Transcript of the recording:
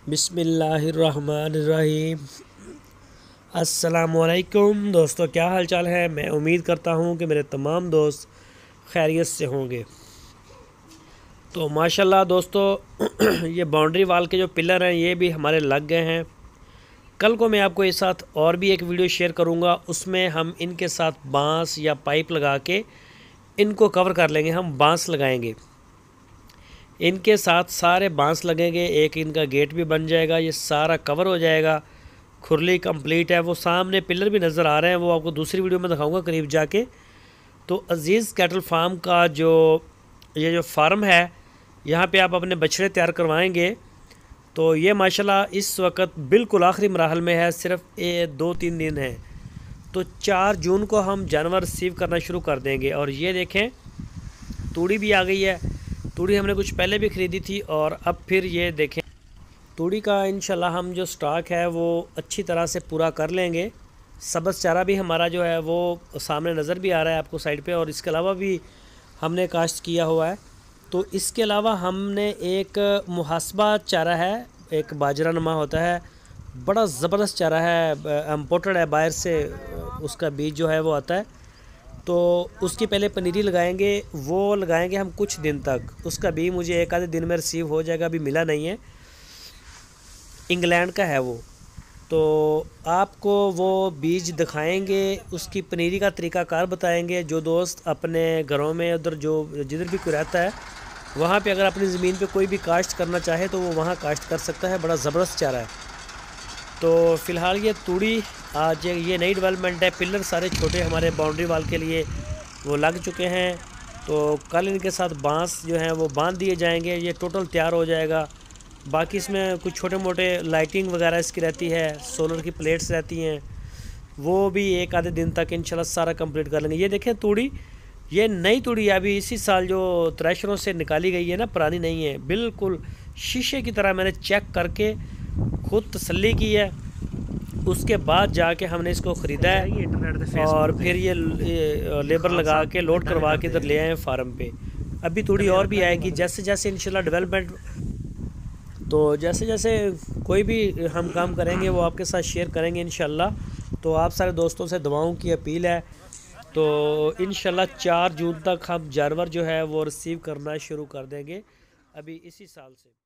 बिस्मिल्लाहिर्रहमानिर्रहीम। अस्सलामुअलैकुम दोस्तों, क्या हाल चाल है। मैं उम्मीद करता हूँ कि मेरे तमाम दोस्त खैरियत से होंगे। तो माशाल्लाह दोस्तों ये बाउंड्री वाल के जो पिलर हैं ये भी हमारे लग गए हैं। कल को मैं आपको एक साथ और भी एक वीडियो शेयर करूँगा, उसमें हम इनके साथ बांस या पाइप लगा के इनको कवर कर लेंगे। हम बांस लगाएंगे, इनके साथ सारे बांस लगेंगे, एक इनका गेट भी बन जाएगा, ये सारा कवर हो जाएगा। खुरली कंप्लीट है। वो सामने पिलर भी नज़र आ रहे हैं, वो आपको दूसरी वीडियो में दिखाऊंगा करीब जाके। तो अजीज़ कैटल फार्म का ये जो फार्म है, यहाँ पे आप अपने बछड़े तैयार करवाएंगे। तो ये माशाल्लाह इस वक्त बिल्कुल आखिरी मराहल में है, सिर्फ 2-3 दिन है। तो 4 जून को हम जानवर रिसीव करना शुरू कर देंगे। और ये देखें तूड़ी भी आ गई है। तूड़ी हमने कुछ पहले भी ख़रीदी थी और अब फिर ये देखें तूड़ी का इंशाल्लाह हम जो स्टॉक है वो अच्छी तरह से पूरा कर लेंगे। सब्ज़ चारा भी हमारा जो है वो सामने नज़र भी आ रहा है आपको साइड पे, और इसके अलावा भी हमने काश्त किया हुआ है। तो इसके अलावा हमने एक मुहासबा चारा है, एक बाजरा नुमा होता है, बड़ा ज़बरदस्त चारा है, इम्पोर्टेड है बाहर से, उसका बीज जो है वो आता है। तो उसकी पहले पनीरी लगाएंगे, वो लगाएंगे हम कुछ दिन तक। उसका भी मुझे एक आधे दिन में रिसीव हो जाएगा, अभी मिला नहीं है, इंग्लैंड का है वो। तो आपको वो बीज दिखाएंगे, उसकी पनीरी का तरीक़ाकार बताएंगे। जो दोस्त अपने घरों में उधर जो जिधर भी कोई रहता है वहाँ पे अगर अपनी ज़मीन पे कोई भी काश्त करना चाहे तो वो वहाँ काश्त कर सकता है। बड़ा ज़बरदस्त चारा है। तो फ़िलहाल ये तूड़ी आज ये नई डेवलपमेंट है। पिलर सारे छोटे हमारे बाउंड्री वाल के लिए वो लग चुके हैं। तो कल इनके साथ बांस जो हैं वो बांध दिए जाएंगे, ये टोटल तैयार हो जाएगा। बाकी इसमें कुछ छोटे मोटे लाइटिंग वगैरह इसकी रहती है, सोलर की प्लेट्स रहती हैं, वो भी एक आधे दिन तक इंशाल्लाह सारा कंप्लीट कर लेंगे। ये देखें तूड़ी, ये नई तूड़ी अभी इसी साल जो थ्रेशरों से निकाली गई है ना, पुरानी नहीं है, बिल्कुल शीशे की तरह मैंने चेक करके खुद तसल्ली की है। उसके बाद जाके हमने इसको ख़रीदा है और फिर ये लेबर लगा के लोड करवा के इधर ले आए फार्म पे। अभी थोड़ी और भी आएगी जैसे जैसे इंशाल्लाह डेवलपमेंट। तो जैसे जैसे कोई भी हम काम करेंगे वो आपके साथ शेयर करेंगे इंशाल्लाह। तो आप सारे दोस्तों से दुआओं की अपील है। तो इंशाल्लाह 4 जून तक हम जानवर जो है वो रिसीव करना शुरू कर देंगे, अभी इसी साल से।